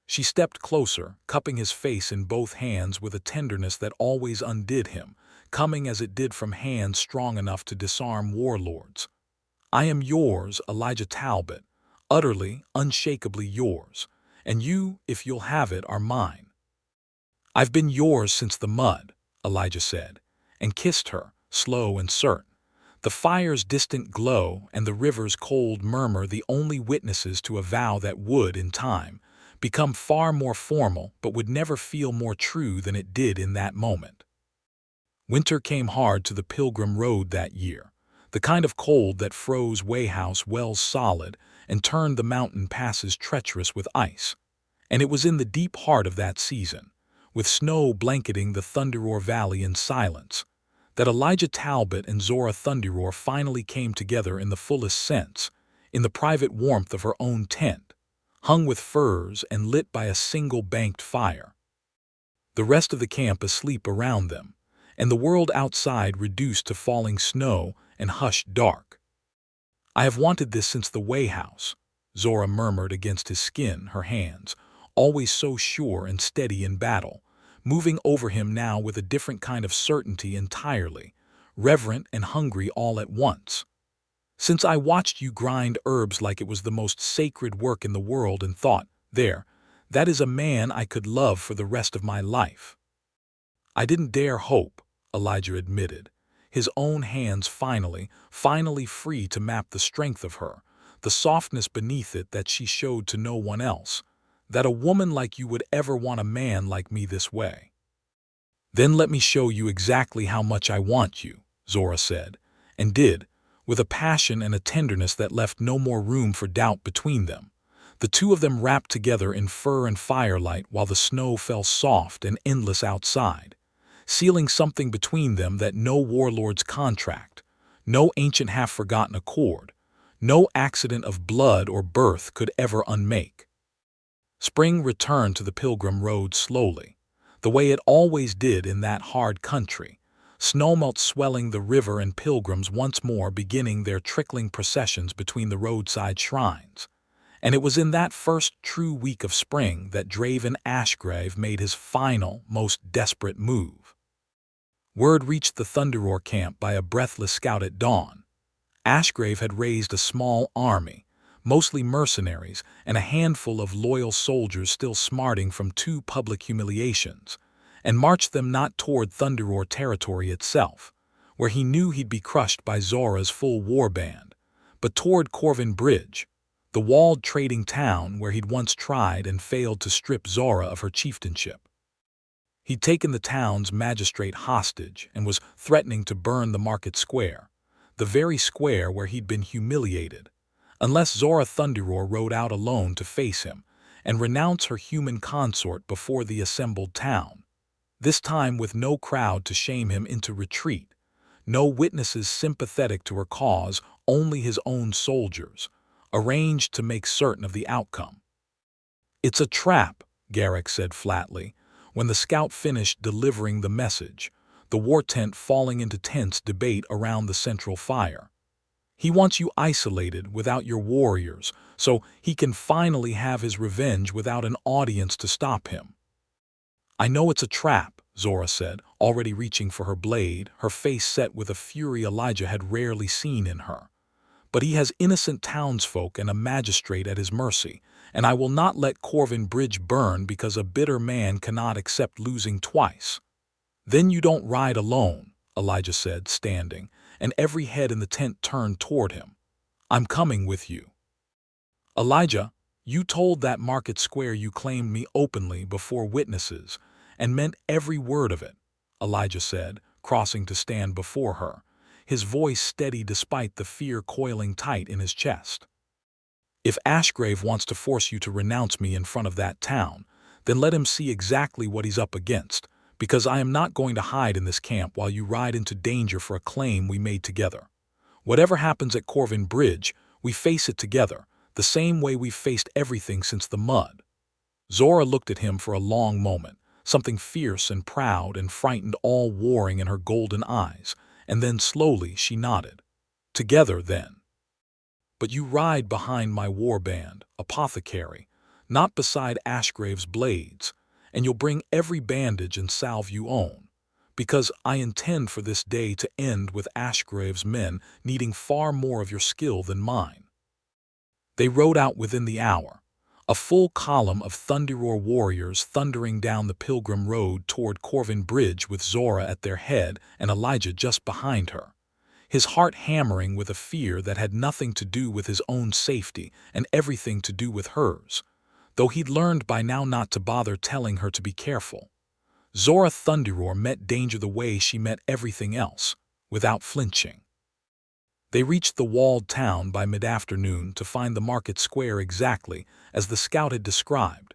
She stepped closer, cupping his face in both hands with a tenderness that always undid him, coming as it did from hands strong enough to disarm warlords. "I am yours, Elijah Talbot, utterly, unshakably yours, and you, if you'll have it, are mine." "I've been yours since the mud," Elijah said, and kissed her, slow and certain, the fire's distant glow and the river's cold murmur the only witnesses to a vow that would, in time, become far more formal but would never feel more true than it did in that moment. Winter came hard to the Pilgrim Road that year, the kind of cold that froze Wayhouse wells solid and turned the mountain passes treacherous with ice. And it was in the deep heart of that season, with snow blanketing the Thunderroar Valley in silence, that Elijah Talbot and Zora Thunderroar finally came together in the fullest sense, in the private warmth of her own tent, hung with furs and lit by a single banked fire. The rest of the camp asleep around them, and the world outside reduced to falling snow and hushed dark. "I have wanted this since the Wayhouse," Zora murmured against his skin, her hands, always so sure and steady in battle, moving over him now with a different kind of certainty entirely, reverent and hungry all at once. "Since I watched you grind herbs like it was the most sacred work in the world and thought, there, that is a man I could love for the rest of my life." "I didn't dare hope," Elijah admitted, his own hands finally free to map the strength of her, the softness beneath it that she showed to no one else, "that a woman like you would ever want a man like me this way." "Then let me show you exactly how much I want you," Zora said, and did, with a passion and a tenderness that left no more room for doubt between them. The two of them wrapped together in fur and firelight while the snow fell soft and endless outside, sealing something between them that no warlord's contract, no ancient half-forgotten accord, no accident of blood or birth could ever unmake. Spring returned to the Pilgrim Road slowly, the way it always did in that hard country, snowmelt swelling the river and pilgrims once more beginning their trickling processions between the roadside shrines. And it was in that first true week of spring that Draven Ashgrave made his final, most desperate move. Word reached the Thunderroar camp by a breathless scout at dawn. Ashgrave had raised a small army, mostly mercenaries, and a handful of loyal soldiers still smarting from 2 public humiliations, and marched them not toward Thunderroar territory itself, where he knew he'd be crushed by Zora's full warband, but toward Corvin Bridge, the walled trading town where he'd once tried and failed to strip Zora of her chieftainship. He'd taken the town's magistrate hostage and was threatening to burn the market square, the very square where he'd been humiliated, unless Zora Thunderroar rode out alone to face him and renounce her human consort before the assembled town, this time with no crowd to shame him into retreat, no witnesses sympathetic to her cause, only his own soldiers, arranged to make certain of the outcome. "It's a trap," Garrick said flatly, when the scout finished delivering the message, the war tent falling into tense debate around the central fire. He wants you isolated without your warriors, so he can finally have his revenge without an audience to stop him." "I know it's a trap," Zora said, already reaching for her blade, her face set with a fury Elijah had rarely seen in her. "But he has innocent townsfolk and a magistrate at his mercy, and I will not let Corvin Bridge burn because a bitter man cannot accept losing twice." "Then you don't ride alone," Elijah said, standing, and every head in the tent turned toward him. "I'm coming with you." "Elijah, you told that market square you claimed me openly before witnesses, and meant every word of it," Elijah said, crossing to stand before her, his voice steady despite the fear coiling tight in his chest. "If Ashgrave wants to force you to renounce me in front of that town, then let him see exactly what he's up against, because I am not going to hide in this camp while you ride into danger for a claim we made together. Whatever happens at Corvin Bridge, we face it together, the same way we've faced everything since the mud." Zora looked at him for a long moment, something fierce and proud and frightened all warring in her golden eyes, and then slowly she nodded. "Together, then. But you ride behind my warband, apothecary, not beside Ashgrave's blades, and you'll bring every bandage and salve you own, because I intend for this day to end with Ashgrave's men needing far more of your skill than mine." They rode out within the hour, a full column of Thunderoar warriors thundering down the pilgrim road toward Corvin Bridge with Zora at their head and Elijah just behind her, his heart hammering with a fear that had nothing to do with his own safety and everything to do with hers, though he'd learned by now not to bother telling her to be careful. Zora Thunderoar met danger the way she met everything else, without flinching. They reached the walled town by mid-afternoon to find the market square exactly as the scout had described,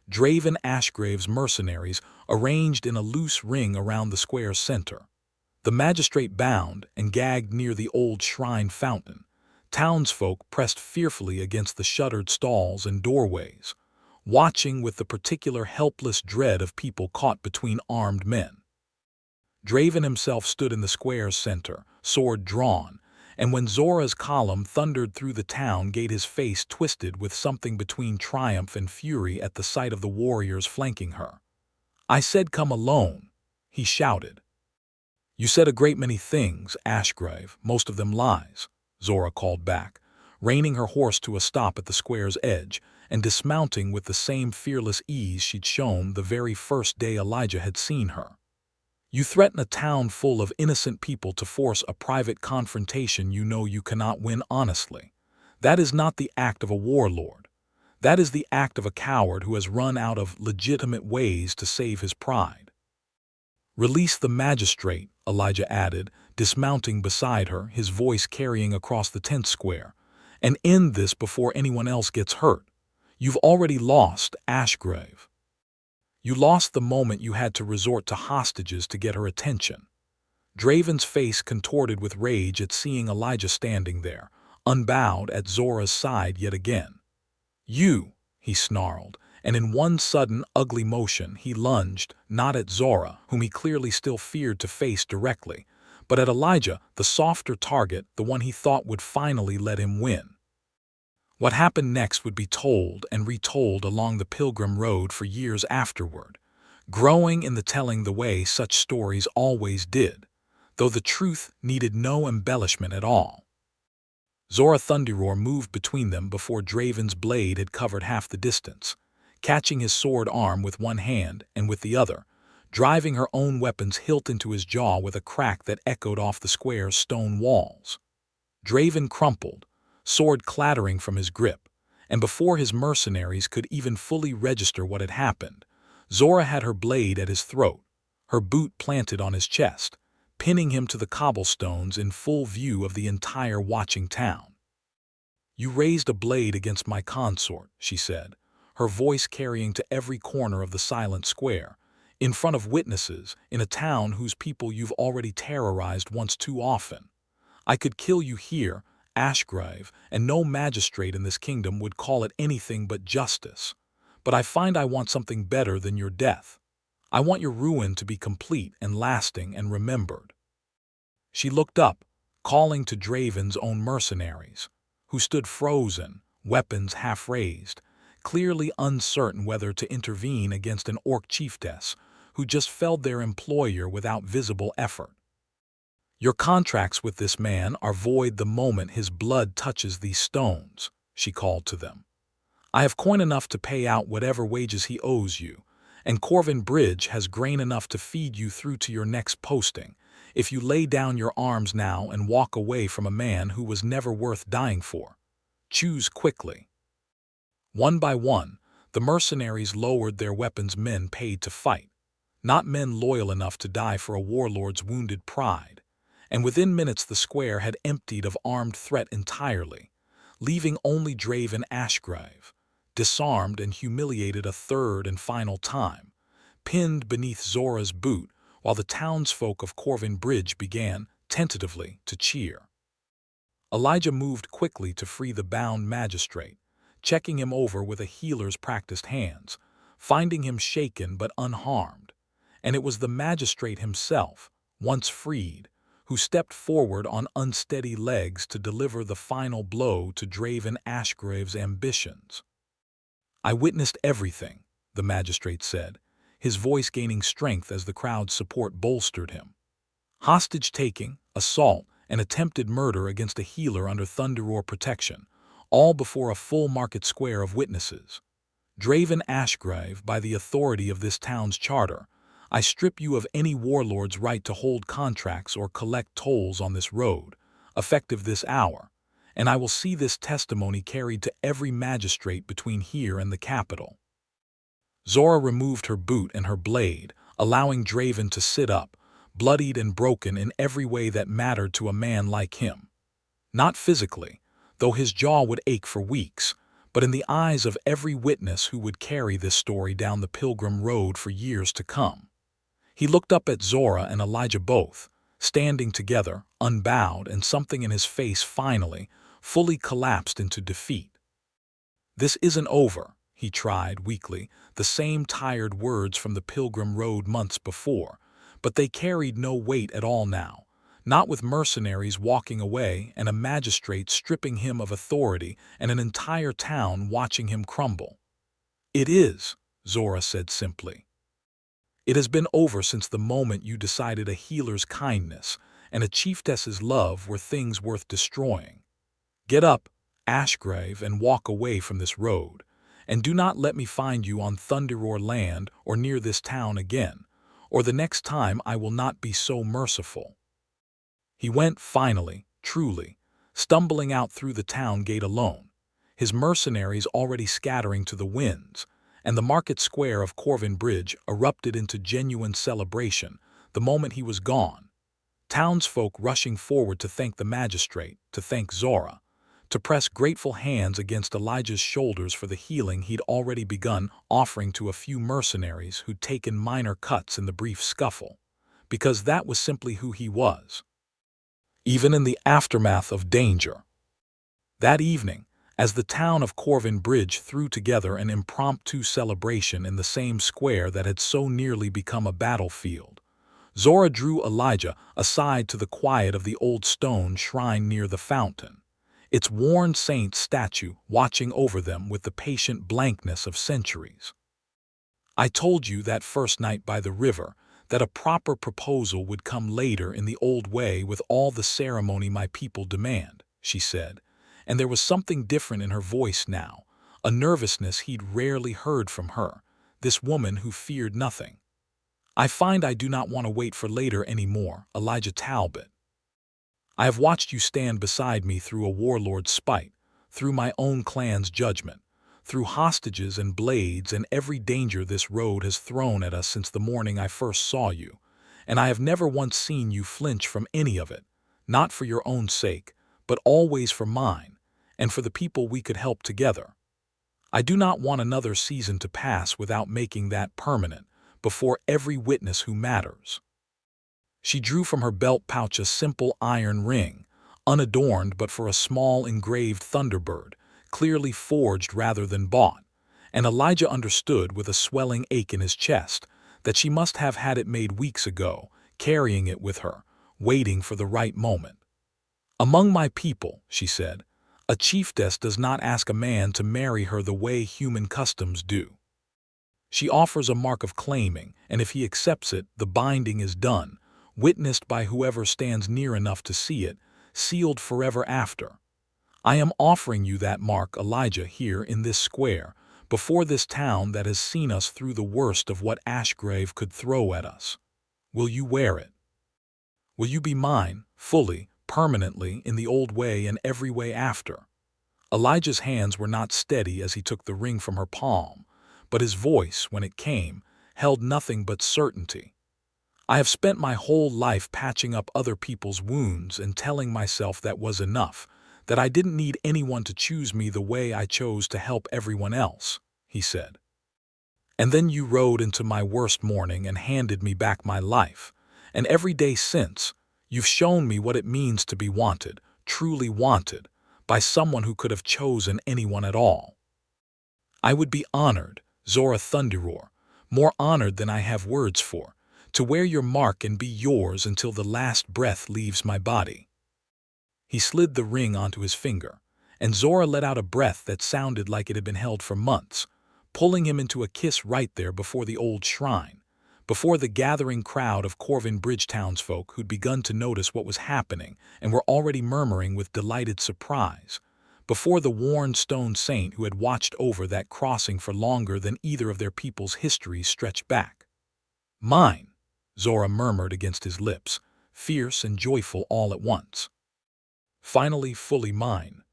Draven Ashgrave's mercenaries arranged in a loose ring around the square's center. The magistrate bound and gagged near the old shrine fountain. Townsfolk pressed fearfully against the shuttered stalls and doorways, watching with the particular helpless dread of people caught between armed men. Draven himself stood in the square's center, sword drawn, and when Zora's column thundered through the town gate his face twisted with something between triumph and fury at the sight of the warriors flanking her. "I said come alone," he shouted. "You said a great many things, Ashgrave, most of them lies," Zora called back, reining her horse to a stop at the square's edge and dismounting with the same fearless ease she'd shown the very first day Elijah had seen her. "You threaten a town full of innocent people to force a private confrontation you know you cannot win honestly. That is not the act of a warlord. That is the act of a coward who has run out of legitimate ways to save his pride." "Release the magistrate," Elijah added, dismounting beside her, his voice carrying across the tent square, "and end this before anyone else gets hurt. You've already lost, Ashgrave. You lost the moment you had to resort to hostages to get her attention." Draven's face contorted with rage at seeing Elijah standing there, unbowed at Zora's side yet again. "You," he snarled, and in one sudden, ugly motion he lunged, not at Zora, whom he clearly still feared to face directly, but at Elijah, the softer target, the one he thought would finally let him win. What happened next would be told and retold along the pilgrim road for years afterward, growing in the telling the way such stories always did, though the truth needed no embellishment at all. Zora Thunderoar moved between them before Draven's blade had covered half the distance, catching his sword arm with one hand and with the other, driving her own weapon's hilt into his jaw with a crack that echoed off the square's stone walls. Draven crumpled, sword clattering from his grip, and before his mercenaries could even fully register what had happened, Zora had her blade at his throat, her boot planted on his chest, pinning him to the cobblestones in full view of the entire watching town. "You raised a blade against my consort," she said, her voice carrying to every corner of the silent square, "in front of witnesses, in a town whose people you've already terrorized once too often. I could kill you here, Ashgrave, and no magistrate in this kingdom would call it anything but justice. But I find I want something better than your death. I want your ruin to be complete and lasting and remembered." She looked up, calling to Draven's own mercenaries, who stood frozen, weapons half-raised, clearly uncertain whether to intervene against an Orc Chieftess who just felled their employer without visible effort. "Your contracts with this man are void the moment his blood touches these stones," she called to them. "I have coin enough to pay out whatever wages he owes you, and Corvin Bridge has grain enough to feed you through to your next posting, if you lay down your arms now and walk away from a man who was never worth dying for. Choose quickly." One by one, the mercenaries lowered their weapons, men paid to fight, not men loyal enough to die for a warlord's wounded pride, and within minutes the square had emptied of armed threat entirely, leaving only Draven Ashgrave, disarmed and humiliated a third and final time, pinned beneath Zora's boot, while the townsfolk of Corvin Bridge began, tentatively, to cheer. Elijah moved quickly to free the bound magistrate, checking him over with a healer's practiced hands, finding him shaken but unharmed, and it was the magistrate himself, once freed, who stepped forward on unsteady legs to deliver the final blow to Draven Ashgrave's ambitions. "I witnessed everything," the magistrate said, his voice gaining strength as the crowd's support bolstered him. "Hostage-taking, assault, and attempted murder against a healer under Thunderroar protection, all before a full market square of witnesses. Draven Ashgrave, by the authority of this town's charter, I strip you of any warlord's right to hold contracts or collect tolls on this road, effective this hour, and I will see this testimony carried to every magistrate between here and the capital." Zora removed her boot and her blade, allowing Draven to sit up, bloodied and broken in every way that mattered to a man like him. Not physically, though his jaw would ache for weeks, but in the eyes of every witness who would carry this story down the pilgrim road for years to come. He looked up at Zora and Elijah both, standing together, unbowed, and something in his face finally, fully collapsed into defeat. "This isn't over," he tried weakly, the same tired words from the pilgrim road months before, but they carried no weight at all now, not with mercenaries walking away and a magistrate stripping him of authority and an entire town watching him crumble. "It is," Zora said simply. "It has been over since the moment you decided a healer's kindness and a chieftess's love were things worth destroying. Get up, Ashgrave, and walk away from this road, and do not let me find you on Thunderroar land or near this town again, or the next time I will not be so merciful." He went finally, truly, stumbling out through the town gate alone, his mercenaries already scattering to the winds, and the market square of Corvin Bridge erupted into genuine celebration the moment he was gone, townsfolk rushing forward to thank the magistrate, to thank Zora, to press grateful hands against Elijah's shoulders for the healing he'd already begun offering to a few mercenaries who'd taken minor cuts in the brief scuffle, because that was simply who he was. Even in the aftermath of danger. That evening, as the town of Corvin Bridge threw together an impromptu celebration in the same square that had so nearly become a battlefield, Zora drew Elijah aside to the quiet of the old stone shrine near the fountain, its worn saint statue watching over them with the patient blankness of centuries. "I told you that first night by the river that a proper proposal would come later in the old way with all the ceremony my people demand," she said, and there was something different in her voice now, a nervousness he'd rarely heard from her, this woman who feared nothing. "I find I do not want to wait for later anymore, Elijah Talbot. I have watched you stand beside me through a warlord's spite, through my own clan's judgment, through hostages and blades and every danger this road has thrown at us since the morning I first saw you, and I have never once seen you flinch from any of it, not for your own sake, but always for mine, and for the people we could help together. I do not want another season to pass without making that permanent, before every witness who matters." She drew from her belt pouch a simple iron ring, unadorned but for a small engraved thunderbird, clearly forged rather than bought, and Elijah understood with a swelling ache in his chest that she must have had it made weeks ago, carrying it with her, waiting for the right moment. "Among my people," she said, "a chieftess does not ask a man to marry her the way human customs do. She offers a mark of claiming, and if he accepts it, the binding is done, witnessed by whoever stands near enough to see it, sealed forever after. I am offering you that mark, Elijah, here in this square, before this town that has seen us through the worst of what Ashgrave could throw at us. Will you wear it? Will you be mine, fully, permanently, in the old way and every way after?" Elijah's hands were not steady as he took the ring from her palm, but his voice, when it came, held nothing but certainty. "I have spent my whole life patching up other people's wounds and telling myself that was enough, that I didn't need anyone to choose me the way I chose to help everyone else," he said. "And then you rode into my worst morning and handed me back my life, and every day since, you've shown me what it means to be wanted, truly wanted, by someone who could have chosen anyone at all. I would be honored, Zora Thunderroar, more honored than I have words for, to wear your mark and be yours until the last breath leaves my body." He slid the ring onto his finger, and Zora let out a breath that sounded like it had been held for months, pulling him into a kiss right there before the old shrine, before the gathering crowd of Corvin Bridge townsfolk who'd begun to notice what was happening and were already murmuring with delighted surprise, before the worn stone saint who had watched over that crossing for longer than either of their people's histories stretched back. "Mine," Zora murmured against his lips, fierce and joyful all at once. "Finally fully mine."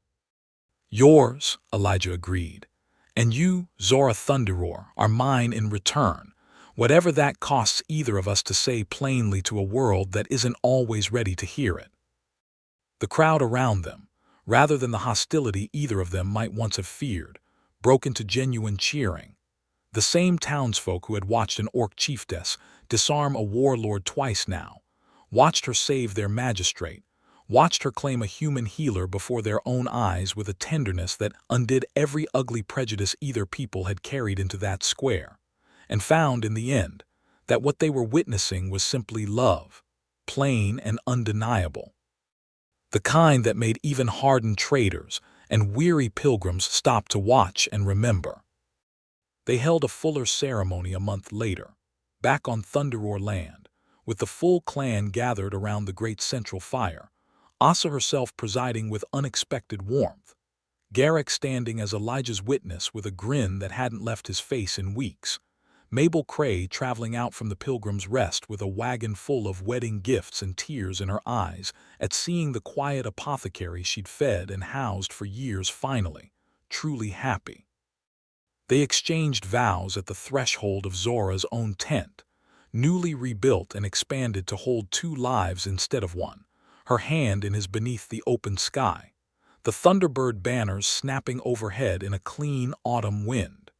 "Yours," Elijah agreed. "And you, Zora Thunderroar, are mine in return, whatever that costs either of us to say plainly to a world that isn't always ready to hear it." The crowd around them, rather than the hostility either of them might once have feared, broke into genuine cheering. The same townsfolk who had watched an Orc Chieftess disarm a warlord twice now, watched her save their magistrate, watched her claim a human healer before their own eyes with a tenderness that undid every ugly prejudice either people had carried into that square, and found in the end that what they were witnessing was simply love, plain and undeniable. The kind that made even hardened traders and weary pilgrims stop to watch and remember. They held a fuller ceremony a month later, back on Thunderroar land, with the full clan gathered around the great central fire, Asa herself presiding with unexpected warmth, Garrick standing as Elijah's witness with a grin that hadn't left his face in weeks, Mabel Cray traveling out from the Pilgrim's Rest with a wagon full of wedding gifts and tears in her eyes at seeing the quiet apothecary she'd fed and housed for years finally, truly happy. They exchanged vows at the threshold of Zora's own tent, newly rebuilt and expanded to hold 2 lives instead of 1, her hand in his beneath the open sky, the Thunderbird banners snapping overhead in a clean autumn wind.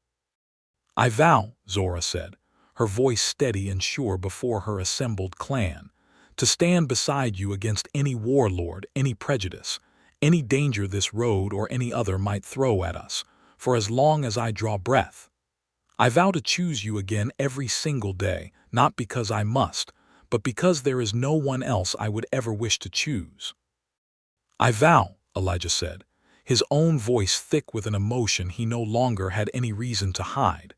"I vow," Zora said, her voice steady and sure before her assembled clan, "to stand beside you against any warlord, any prejudice, any danger this road or any other might throw at us, for as long as I draw breath. I vow to choose you again every single day, not because I must, but because there is no one else I would ever wish to choose." "I vow," Elijah said, his own voice thick with an emotion he no longer had any reason to hide,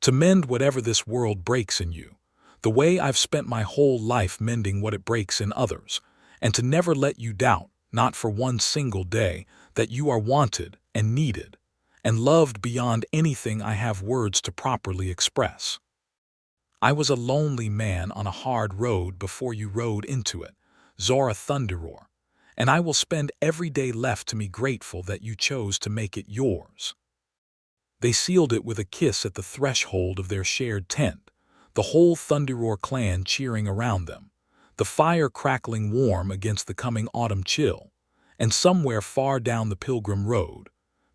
"to mend whatever this world breaks in you, the way I've spent my whole life mending what it breaks in others, and to never let you doubt, not for one single day, that you are wanted and needed, and loved beyond anything I have words to properly express. I was a lonely man on a hard road before you rode into it, Zora Thunderroar, and I will spend every day left to me grateful that you chose to make it yours." They sealed it with a kiss at the threshold of their shared tent, the whole Thunderroar clan cheering around them, the fire crackling warm against the coming autumn chill, and somewhere far down the Pilgrim Road,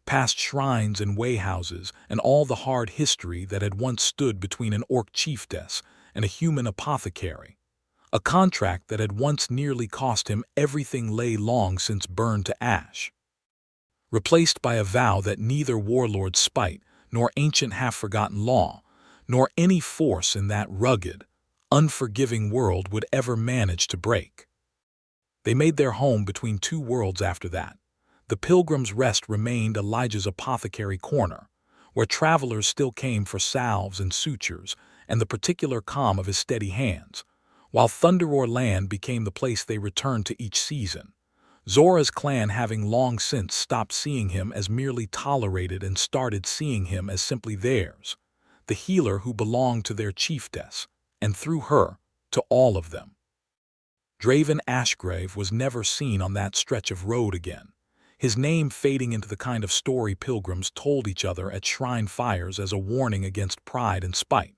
past shrines and wayhouses and all the hard history that had once stood between an Orc Chieftess and a human apothecary, a contract that had once nearly cost him everything lay long since burned to ash, replaced by a vow that neither warlord's spite nor ancient half-forgotten law, nor any force in that rugged, unforgiving world would ever manage to break. They made their home between two worlds after that. The Pilgrim's Rest remained Elijah's apothecary corner, where travelers still came for salves and sutures and the particular calm of his steady hands, while Thunderroar Land became the place they returned to each season, Zora's clan having long since stopped seeing him as merely tolerated and started seeing him as simply theirs, the healer who belonged to their chieftess, and through her, to all of them. Draven Ashgrave was never seen on that stretch of road again, his name fading into the kind of story pilgrims told each other at shrine fires as a warning against pride and spite,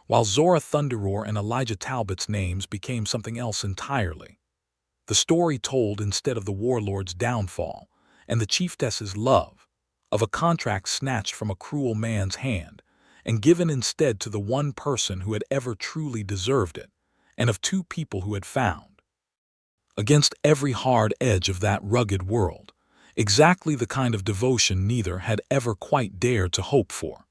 while Zora Thunderroar and Elijah Talbot's names became something else entirely. The story told instead of the warlord's downfall and the chieftess's love, of a contract snatched from a cruel man's hand and given instead to the one person who had ever truly deserved it, and of two people who had found, against every hard edge of that rugged world, exactly the kind of devotion neither had ever quite dared to hope for.